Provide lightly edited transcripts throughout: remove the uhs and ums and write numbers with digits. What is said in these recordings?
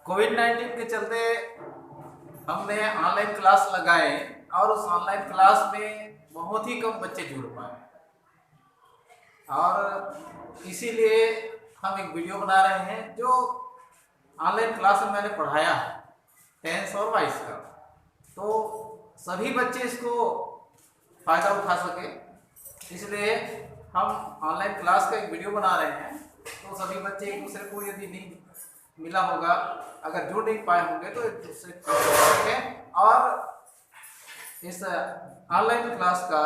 कोविड-19 के चलते हमने ऑनलाइन क्लास लगाए और उस ऑनलाइन क्लास में बहुत ही कम बच्चे जुड़ पाए और इसीलिए हम एक वीडियो बना रहे हैं जो ऑनलाइन क्लास में मैंने पढ़ाया है 10th और 22 का, तो सभी बच्चे इसको फ़ायदा उठा सके, इसलिए हम ऑनलाइन क्लास का एक वीडियो बना रहे हैं। तो सभी बच्चे एक दूसरे को यदि नहीं मिला होगा, अगर जुड़ नहीं पाए होंगे तो एक दूसरे को जुड़ेंगे और इस ऑनलाइन क्लास का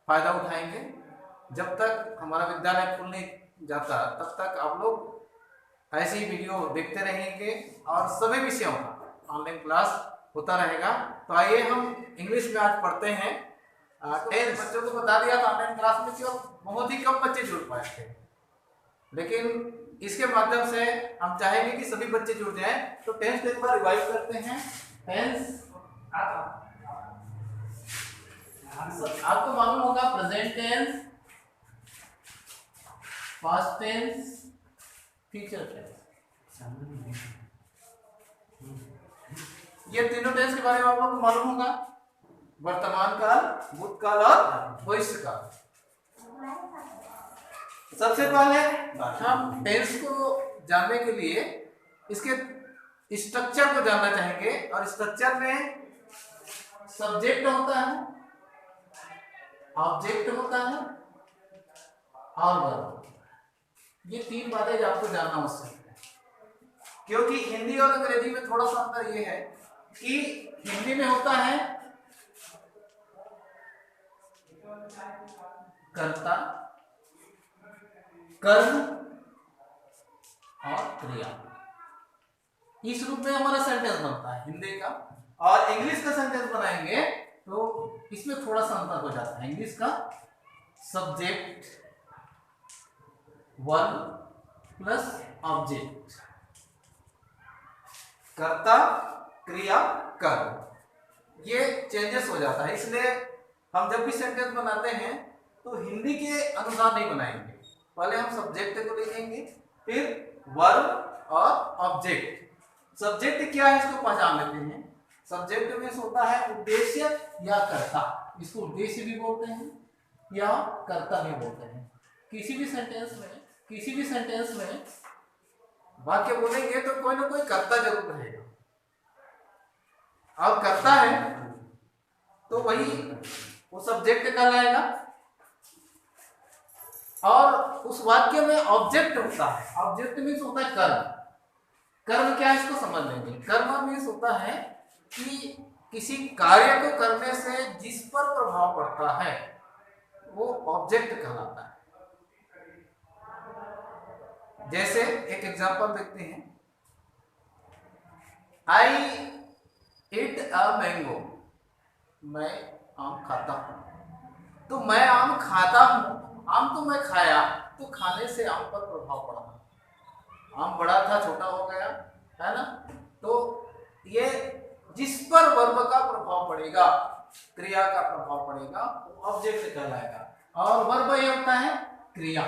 फ़ायदा उठाएंगे। जब तक हमारा विद्यालय खुल नहीं जाता तब तक आप लोग ऐसी वीडियो देखते रहेंगे और सभी विषयों का ऑनलाइन क्लास होता रहेगा। तो आइए हम इंग्लिश में आज पढ़ते हैं। 10 बच्चों को बता दिया था ऑनलाइन क्लास में कि बहुत ही कम बच्चे जुड़ पाए थे, लेकिन इसके माध्यम से हम चाहेंगे कि सभी बच्चे जुड़ जाएं। तो 10th एक बार रिवाइव करते हैं। 10th आपको मालूम होगा present tense, past tense, future tense, ये तीनों टेंस के बारे में आप लोगों को मालूम होगा। वर्तमान काल, भूतकाल और भविष्य काल। सबसे पहले हम टेंस को जानने के लिए इसके स्ट्रक्चर को जानना चाहेंगे और स्ट्रक्चर में सब्जेक्ट होता है, ऑब्जेक्ट होता है और वर्ब होता है। ये तीन बातें आपको जानना आवश्यक है, क्योंकि हिंदी और अंग्रेजी में थोड़ा सा अंतर ये है कि हिंदी में होता है कर्ता, कर्म और क्रिया। इस रूप में हमारा सेंटेंस बनता है हिंदी का, और इंग्लिश का सेंटेंस बनाएंगे तो इसमें थोड़ा सा अंतर हो जाता है। इंग्लिश का सब्जेक्ट, वर्ब प्लस ऑब्जेक्ट, कर्ता, क्रिया, कर्म, ये चेंजेस हो जाता है। इसलिए हम जब भी सेंटेंस बनाते हैं तो हिंदी के अनुसार नहीं बनाएंगे। पहले हम सब्जेक्ट को लिखेंगे, फिर वर्ब और ऑब्जेक्ट। सब्जेक्ट क्या है इसको पहचान लेते हैं। सब्जेक्ट में होता है उद्देश्य या कर्ता, इसको उद्देश्य भी बोलते हैं या कर्ता भी बोलते हैं। किसी भी सेंटेंस में वाक्य बोलेंगे तो कोई ना कोई कर्ता जरूर रहेगा, और कर्ता है तो वही वो सब्जेक्ट कहलाएगा। और उस वाक्य में ऑब्जेक्ट होता है। ऑब्जेक्ट मीन्स होता है कर्म। कर्म क्या है इसको समझ लेंगे। कर्म मीन्स होता है कि किसी कार्य को करने से जिस पर प्रभाव पड़ता है वो ऑब्जेक्ट कहलाता है। जैसे एक एग्जांपल देखते हैं, आई ईट अ मैंगो, मैं आम खाता हूं। तो मैं आम खाता हूं, आम तो मैं खाया, तो खाने से आम पर प्रभाव पड़ा। आम बड़ा था, छोटा हो गया, है ना। तो ये जिस पर वर्ब का प्रभाव पड़ेगा, क्रिया का प्रभाव पड़ेगा, वो ऑब्जेक्ट कहलाएगा। और वर्ब ये होता है क्रिया।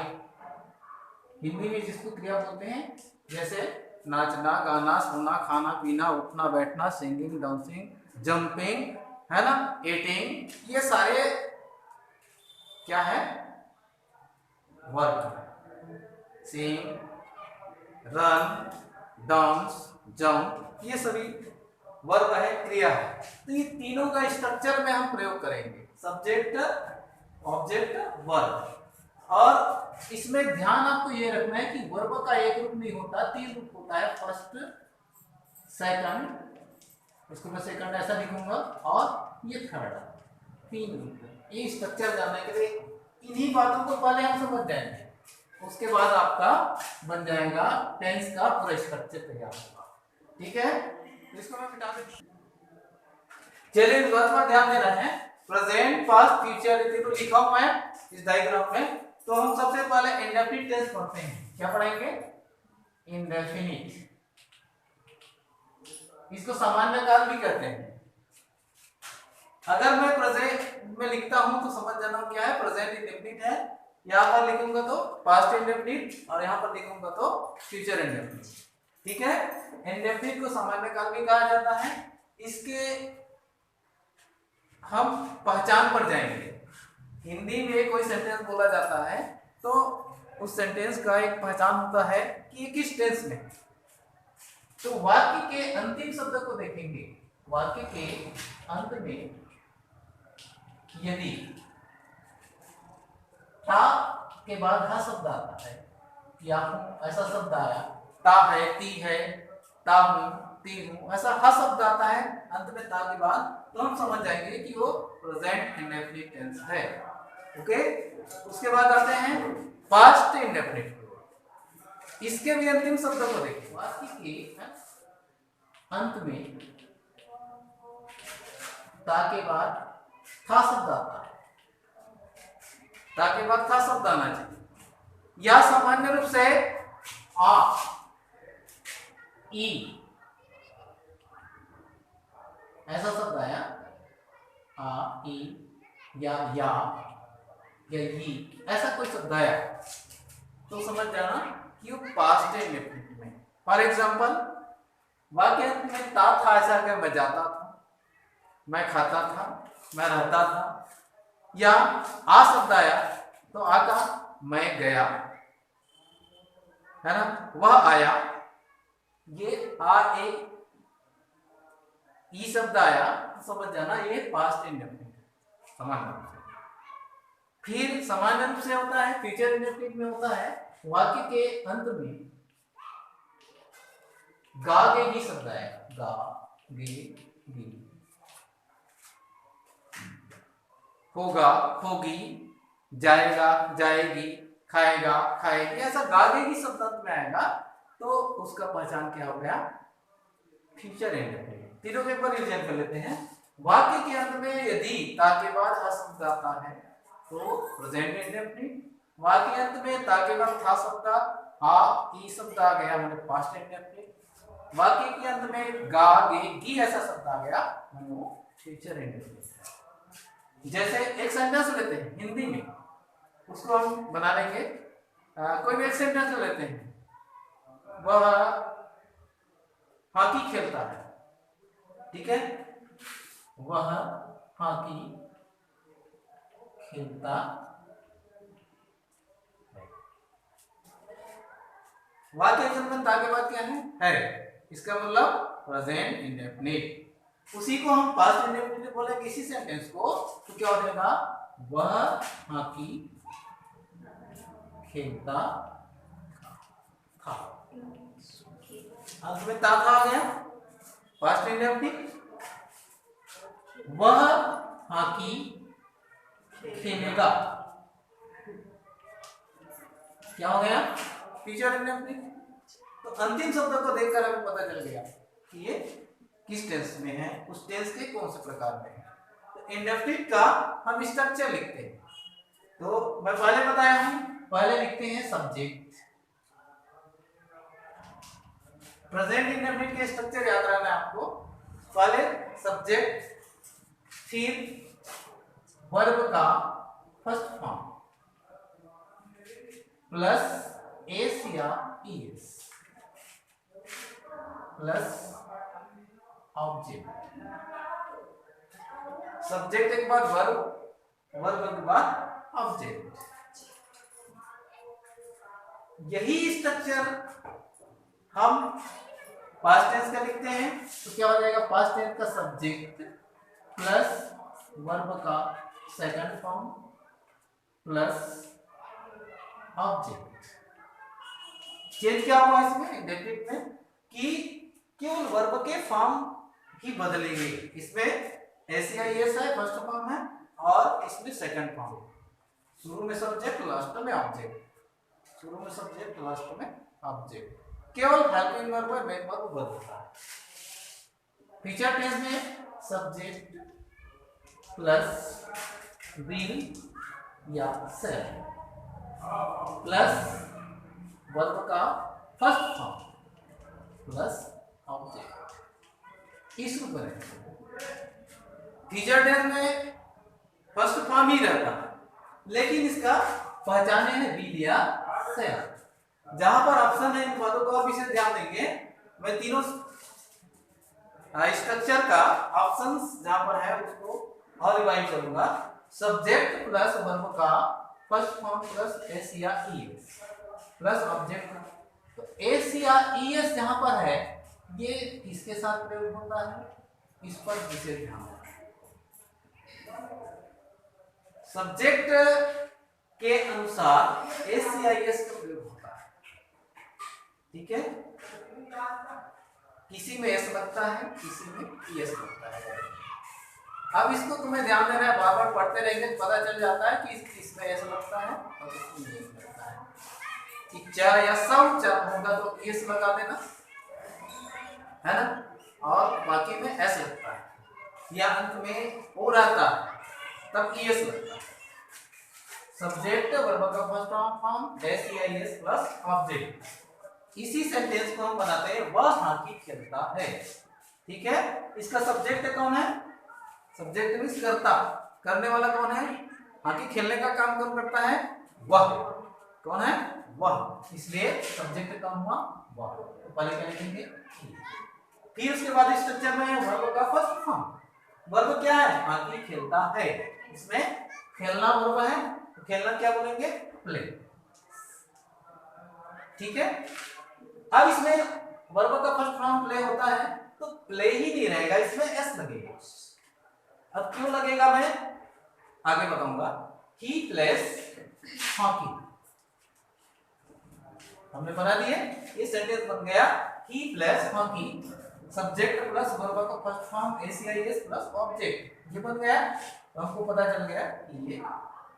हिंदी में जिसको क्रिया बोलते हैं, जैसे नाचना, गाना, सोना, खाना, पीना, उठना, बैठना, सिंगिंग, डांसिंग, जंपिंग, है ना, ईटिंग, ये सारे क्या है, वर्ब। सिंग, रन, डांस, जंप, ये सभी वर्ब है, क्रिया है। तो ये तीनों का स्ट्रक्चर में हम प्रयोग करेंगे, सब्जेक्ट, ऑब्जेक्ट, वर्ब। और इसमें ध्यान आपको ये रखना है कि वर्ब का एक रूप नहीं होता, तीन रूप होता है। फर्स्ट, सेकंड, इसको मैं सेकंड ऐसा लिखूंगा, और ये थर्ड, तीन रूप। ये स्ट्रक्चर जानने के लिए इन्हीं बातों को पहले हम समझ जाएंगे, उसके बाद आपका बन जाएगा टेंस का पूरा स्ट्रक्चर तैयार होगा। ठीक है, इसको मैं मिटा देता हूं। चलिए इस बात पर ध्यान देना है। प्रेजेंट, पास्ट, फ्यूचर तीनों लिखा हुआ है इस डायग्राम में। तो हम सबसे पहले इंडेफिनिट टेंस पढ़ते हैं। क्या पढ़ेंगे? इंडेफिनिट। इसको सामान्य काल भी कहते हैं। अगर मैं प्रेजेंट में लिखता हूं तो समझ जाना क्या है, प्रेजेंट इंडेफिनिट है। यहां पर लिखूंगा तो पास्ट इंडेफिनिट, और यहां पर लिखूंगा तो फ्यूचर इंडेफिनिट। ठीक है। इंडेफिनिट को सामान्य काल भी कहा जाता है। इसके हम पहचान पर जाएंगे। हिंदी में कोई सेंटेंस बोला जाता है तो उस सेंटेंस का एक पहचान होता है कि ये किस टेंस में। तो वाक्य के अंतिम शब्द को देखेंगे। वाक्य के अंत में यदि ता के बाद हा शब्द आता है या ऐसा शब्द आया, ता है, ती है, ता हूं, ती हूं, ऐसा हा शब्द आता है अंत में ता के बाद, तो हम समझ जाएंगे कि वो प्रेजेंट इंडेफिनिट टेंस है। ओके। उसके बाद आते हैं पास्ट इंडेफिनिट। इसके भी अंतिम शब्द को देखिए। वाक्य के अंत में ता के बाद था शब्द आता है, ता के बाद था शब्द आना चाहिए, या सामान्य रूप से आ, ई ऐसा शब्द आया, आ, ई या ई ऐसा कोई शब्द आया तो समझ जाना कि वो पास्ट इंडेफिनिट में। फॉर एग्जांपल वाक्य में ता था ऐसा कि मैं जाता था, मैं खाता था, मैं रहता था, या आ शब्द आया तो आ का मैं गया, है ना, वह आया, ये आ ए ई शब्द आया तो समझ जाना ये पास्ट इंडेफिनिट सामान्य रूप से। फिर सामान्य रूप से होता है फ्यूचर इंडेफिनिट में होता है वाक्य के अंत में गा गे गी शब्द आया, गा गे गी, होगा होगी, जाएगा जाएगी, खाएगा खाएगी, ऐसा गा गे गी शब्द अंत में आएगा तो उसका पहचान क्या हो गया, फ्यूचर इंडेफिनिट। तीनों के ऊपर रिवीजन कर लेते हैं। वाक्य के अंत में यदि ता के बाद हा शब्द आता है तो प्रेजेंट इंडेफिनिट। वाक्य के अंत में ता के बाद था शब्द आ ई शब्द आ गया मतलब पास्ट इंडेफिनिट। वाक्य के अंत में गा गे गी ऐसा शब्द आ गया मतलब वो फ्यूचर इंडेफिनिट। जैसे एक सेंटेंस लेते हैं हिंदी में, उसको हम बना लेंगे। कोई भी एक सेंटेंस लेते हैं, वह हॉकी खेलता है, ठीक है, वह हॉकी खेलता है। वाक्य संबंध के बाद क्या है, इसका मतलब प्रेजेंट इंडेफिनिट। उसी को हम पास्ट इंडेफिनिट बोलेंगे इसी सेंटेंस को, तो क्या हो जाएगा, वह हॉकी खेलता था। अंत में ता था आ गया, पास्ट इंडेफिनिट। वह हॉकी खेलेगा, क्या हो गया, फ्यूचर इंडेफिनिट। तो अंतिम शब्द को देखकर हमें पता चल गया कि ये किस टेंस में है, उस टेंस के कौन से प्रकार में है। तो इंडेफिनिट का हम स्ट्रक्चर लिखते हैं। तो मैं पहले बताया हूं, पहले लिखते हैं सब्जेक्ट। प्रेजेंट इंडेफिनिट के स्ट्रक्चर याद रखना है आपको। पहले सब्जेक्ट, फिर वर्ब का फर्स्ट फॉर्म प्लस एस या ईएस प्लस ऑब्जेक्ट। सब्जेक्ट के बाद वर्ब, वर्ब के बाद ऑब्जेक्ट। यही स्ट्रक्चर हम पास्ट टेंस का लिखते हैं। तो क्या हो जाएगा, पास्ट टेंस का सब्जेक्ट प्लस वर्ब का second form plus object. Change क्या हुआ इसमें इंडेफिनिट में कि केवल वर्ब के फॉर्म ही बदलेंगे। इसमें एस है, फर्स्ट फॉर्म है, और इसमें सेकंड फॉर्म। शुरू में सब्जेक्ट, लास्ट में ऑब्जेक्ट। शुरू में सब्जेक्ट, लास्ट में ऑब्जेक्ट। केवल हेल्पिंग वर्ब और मेन वर्ब बदलता है। फ्यूचर टेंस में सब्जेक्ट प्लस विल या सेल प्लस वर्ब का फर्स्ट फॉर्म प्लस ऑब्जेक्ट, इस रूप में। फ्यूचर टेंस में फर्स्ट फॉर्म ही रहता है, लेकिन इसका पहचाने है विल या सेल। जहां पर ऑप्शन है इन पदों को आप इसे ध्यान देंगे मैं तीनों स्ट्रक्चर का ऑप्शंस जहां पर है उसको और रिवाइज करूंगा। सब्जेक्ट प्लस वर्ब का फर्स्ट फॉर्म प्लस एस या ईएस प्लस ऑब्जेक्ट। तो एस या ईएस जहां पर है ये किसके साथ प्रयोग होता है, इस पर विशेष ध्यान दें। सब्जेक्ट के अनुसार एस या ईएस का प्रयोग होता है, ठीक है। किसी में एस लगता है, किसी में ईएस लगता है। अब इसको तुम्हें ध्यान देना है, बार बार पढ़ते रहेंगे तो पता चल जाता है कि इसमें एस लगता है और इसमें ईएस लगता है। कि च या सम च होगा तो ईएस लगा देना, है ना, और बाकी में एस लगता है, या अंत में ओ रहता है तब ईएस लगता है। सब्जेक्ट वर्ब का फर्स्ट फॉर्म एस या ईएस प्लस ऑब्जेक्ट। इसी सेंटेंस को हम बनाते हैं वह हॉकी खेलता है, ठीक है। इसका सब्जेक्ट कौन है, सब्जेक्ट मींस कर्ता, करने वाला कौन है, हॉकी खेलने का काम कौन करता है, वह। कौन है, वह, इसलिए सब्जेक्ट कौन हुआ, वह। तो पहले क्या लिखेंगे, फिर उसके बाद स्ट्रक्चर में वर्ब का फर्स्ट फॉर्म। वर्ब क्या है, हॉकी खेलता है, इसमें खेलना वर्ब है, तो खेलना क्या बोलेंगे, प्ले, ठीक है। अब इसमें वर्ब का फर्स्ट फॉर्म प्ले होता है तो प्ले ही नहीं रहेगा, इसमें एस लगेगा। अब क्यों लगेगा मैं आगे बताऊंगा। ही प्लेस हॉकी, हमने बना दिए, ये सेंटेंस बन गया he plays hockey. Subject plus verb का फर्स्ट फॉर्म एस या ईएस प्लस ऑब्जेक्ट, ये बन गया। तो हमको पता चल गया कि ये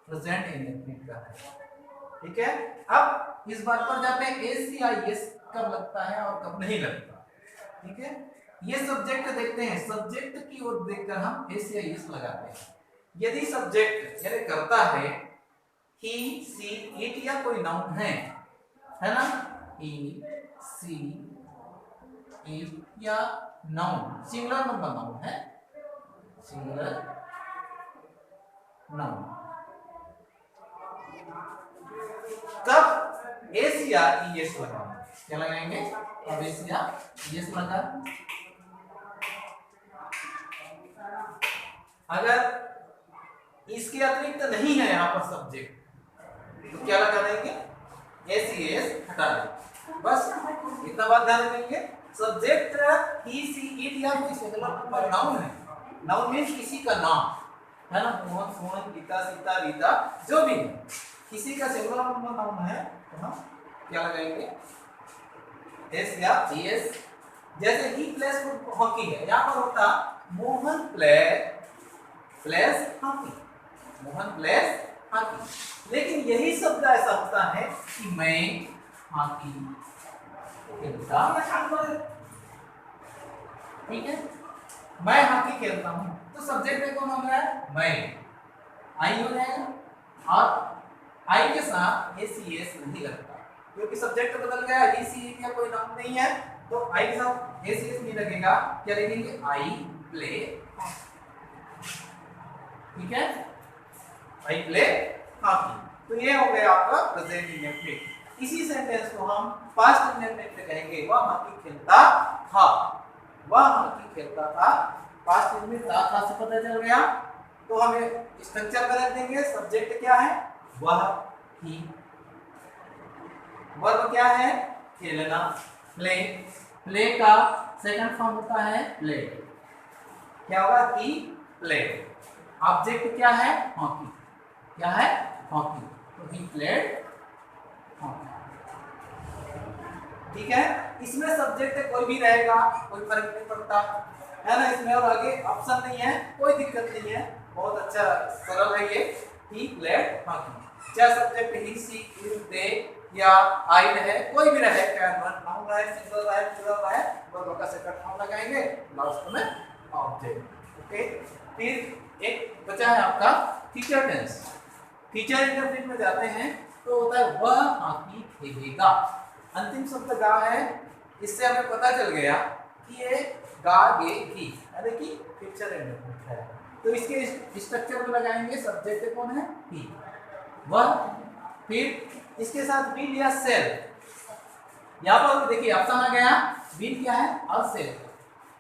प्रेजेंट इंडेफिनिट का है, ठीक है। अब इस बात पर जाते हैं एस या ईएस कब लगता है और कब नहीं लगता, ठीक है। ये सब्जेक्ट देखते हैं, सब्जेक्ट की ओर देखकर हम एस या ईएस लगाते हैं। यदि सब्जेक्ट यानी करता है ही सी इट या कोई नाउन है ना, ही सी इट या नाउन, सिंगुलर नंबर नाउन है, सिंगुलर नाउन, तब एस या ईएस लगाएंगे। क्या लगाएंगे, अब एस या ईएस लगा। अगर इसके अतिरिक्त नहीं है यहाँ पर सब्जेक्ट तो क्या लगा देंगे, एस ईएस हटा देंगे, बस इतना बात ध्यान रखेंगे। सब्जेक्ट ही सी इट या कोई सिंगुलर नंबर नाउन है, नाउन मींस किसी का नाम, है ना, मोहन सोहन गीता सीता रीता जो भी है, किसी का सिंगुलर नंबर नाउन है तो हम क्या लगाएंगे, एस या ईएस। जैसे ही प्लेस हॉकी है, यहाँ पर होता Mohan place hockey, Mohan place hockey. लेकिन यही शब्द ऐसा होता है कि मैं हॉकी खेलता हूं, ठीक है, मैं हॉकी खेलता हूं, तो सब्जेक्ट में कौन हो गया है, मैं, आई हो जाएगा। और आई के साथ एस ईएस नहीं लगता क्योंकि सब्जेक्ट बदल गया, ई सी का कोई नाम नहीं है, तो आई के साथ एस ईएस नहीं लगेगा। क्या लिखेंगे, आई प्ले, ठीक है, आई प्ले हॉकी। तो ये हो गया आपका प्रेजेंट इंडेफिनिट। इसी सेंटेंस को हम पास्ट इंडेफिनिट में कहेंगे वह हॉकी खेलता था, वह हॉकी खेलता था। पास्ट इंडेफिनिट था से पता चल गया, तो हमें स्ट्रक्चर में रख देंगे। सब्जेक्ट क्या है, वह ही, वर्ब क्या है, खेलना, प्ले, प्ले का सेकंड फॉर्म होता है प्ले, क्या होगा, ही प्ले। ऑब्जेक्ट क्या है, हॉकी, क्या है, हॉकी, तो ही प्लेड हॉकी, ठीक है। इसमें सब्जेक्ट कोई भी रहेगा, कोई फर्क नहीं पड़ता, है ना। इसमें और आगे ऑप्शन नहीं है, कोई दिक्कत नहीं है, बहुत अच्छा सरल है ये, ही प्लेड हॉकी। चाहे subject he see it they या आई रहे, कोई भी रहे, क्या नाउन रहे, सिंगुलर रहे, प्लूरल रहे, वर्ब का सेकंड फॉर्म लगाएंगे, लास्ट में ऑब्जेक्ट, ओके। फिर एक बचा है आपका फ्यूचर टेंस। फ्यूचर इंडेफिनिट में जाते हैं तो होता है वह हॉकी खेलेगा। अंतिम शब्द गा है, इससे हमें पता चल गया कि ये गागेगी, यानी कि फ्यूचर इंडेफिनिट है। तो इसके स्ट्रक्चर में लगाएंगे, सब्जेक्ट कौन है, ही, वह, फिर इसके साथ विल या सेल, यहाँ पर देखिए ऑप्शन आ गया, विल क्या है, और सेल।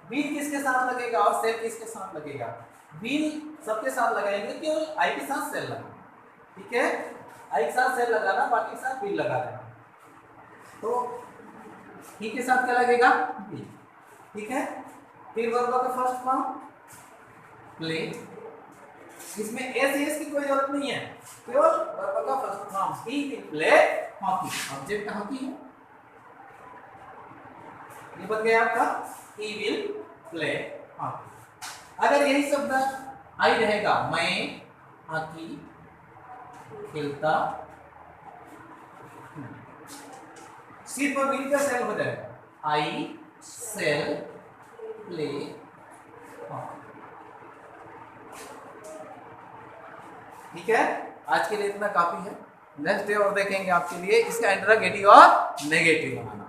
विल किसके साथ लगेगा और सेल किसके साथ लगेगा? विल सबके साथ लगाएंगे, केवल आई के साथ सेल लगाना, ठीक है, आई के साथ सेल लगाना, बाकी के साथ विल लगा देना। तो ही के साथ क्या लगेगा, विल, ठीक है। फिर वर्ब का फर्स्ट फॉर्म प्ले, इसमें एस एस की कोई जरूरत नहीं है, केवल वर्ब का first form, he will play hockey, object hockey है, ये बन गया आपका ही विल प्ले हॉकी। अगर यही शब्द आई रहेगा, मैं हॉकी खेलता, सिर्फ विल का सेल हो जाएगा, आई सेल प्ले हॉकी, ठीक है। आज के लिए इतना काफी है, नेक्स्ट डे और देखेंगे आपके लिए इसका इंटरोगेटिव और नेगेटिव बनाना।